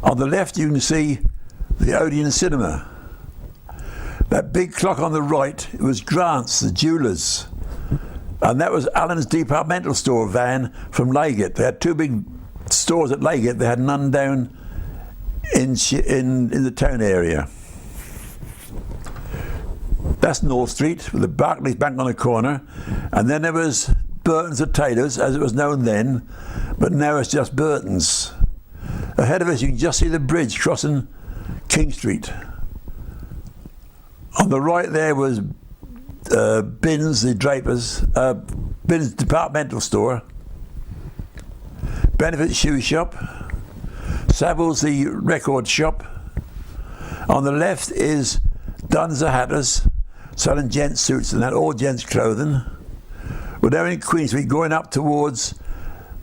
On the left you can see the Odeon Cinema. That big clock on the right, it was Grant's, the jewellers. And that was Allen's departmental store van from Leygate. They had two big stores at Leygate. They had none down in the town area. That's North Street with the Barclays Bank on the corner. And then there was Burton's at Taylor's, as it was known then, but now it's just Burton's. Ahead of us you can just see the bridge crossing King Street. On the right there was Binns, the drapers, Binns departmental store, Benefit shoe shop, Savills the record shop. On the left is Dunn's the hatters, selling gents suits and that, all gents clothing. We're now in Queen Street going up towards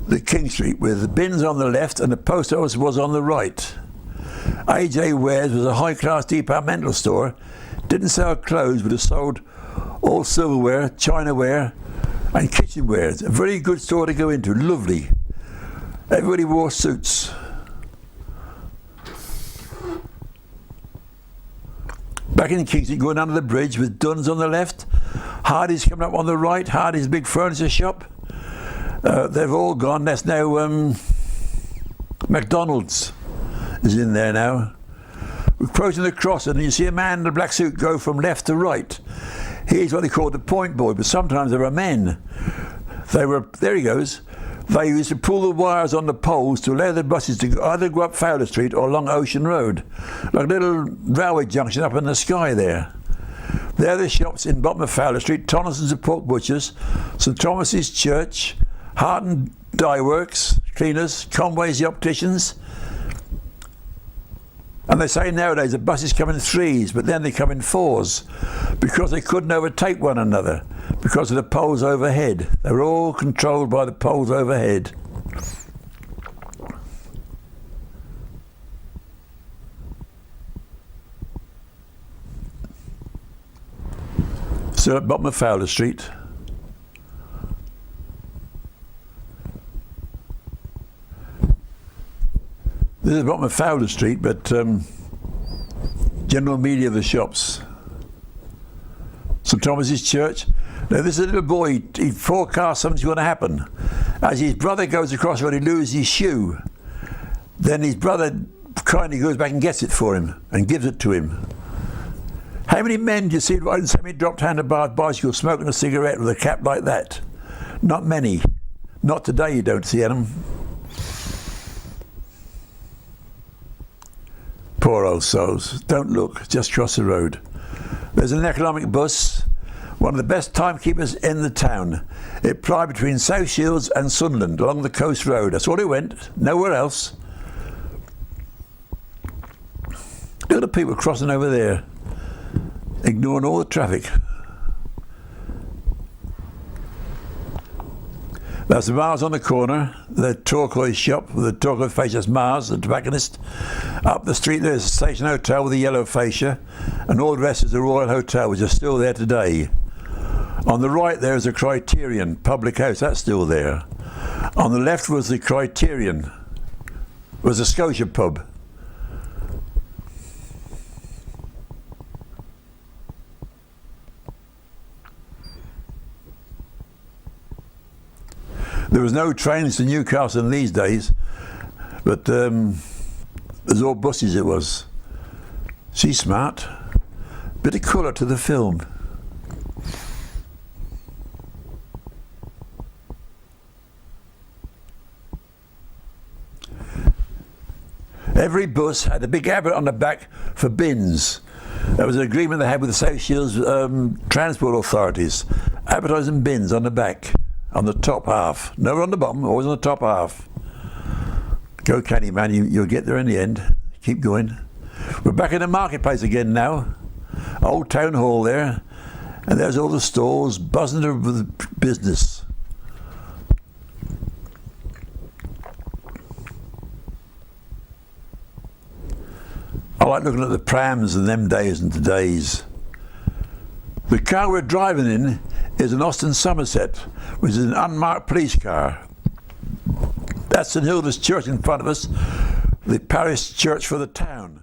the King Street with the Binns on the left and the post office was on the right. AJ Wares was a high-class departmental store. Didn't sell clothes, but it sold all silverware, chinaware and kitchenware. It's a very good store to go into, lovely. Everybody wore suits. Back in King Street, going under the bridge with Dunn's on the left, Hardy's coming up on the right, Hardy's big furniture shop. They've all gone. That's now McDonald's is in there now. We're approaching the cross and you see a man in a black suit go from left to right. He's what they call the point boy, but sometimes there are men. There he goes. They used to pull the wires on the poles to allow the buses to either go up Fowler Street or along Ocean Road, like a little railway junction up in the sky there. There are the shops in bottom of Fowler Street, Tonnison's the pork butchers, St Thomas's Church, Harton Dye Works, cleaners, Conway's the opticians. And they say nowadays the buses come in threes, but then they come in fours because they couldn't overtake one another because of the poles overhead. They were all controlled by the poles overhead. So at bottom of Fowler Street. This is the bottom of Fowler Street, but general media of the shops. St Thomas's Church. Now this is a little boy, he forecasts something's going to happen. As his brother goes across the road, he loses his shoe. Then his brother kindly goes back and gets it for him and gives it to him. How many men do you see riding semi-dropped handlebar bicycle smoking a cigarette with a cap like that? Not many. Not today you don't see them. Poor old souls. Don't look, just cross the road. There's an economic bus, one of the best timekeepers in the town. It plied between South Shields and Sunderland along the coast road. That's all it went, nowhere else. Look at the people crossing over there, ignoring all the traffic. That's the Mars on the corner, the turquoise shop with the turquoise fascia. That's Mars, the tobacconist. Up the street there's the Station Hotel with the yellow fascia, and all the rest is the Royal Hotel, which is still there today. On the right there is the Criterion public house, that's still there. On the left was the Criterion, was the Scotia pub. There was no trains to Newcastle in these days, but there's all buses it was. She's smart. Bit of colour to the film. Every bus had a big advert on the back for bins. That was an agreement they had with the South Shields transport authorities. Advertising bins on the back. On the top half, never on the bottom, always on the top half. Go canny man, you'll get there in the end. Keep going. We're back in the marketplace again now. Old town hall there, and there's all the stalls buzzing with business. I like looking at the prams in them days and today's. The car we're driving in is an Austin Somerset, which is an unmarked police car. That's St Hilda's Church in front of us. the parish church for the town.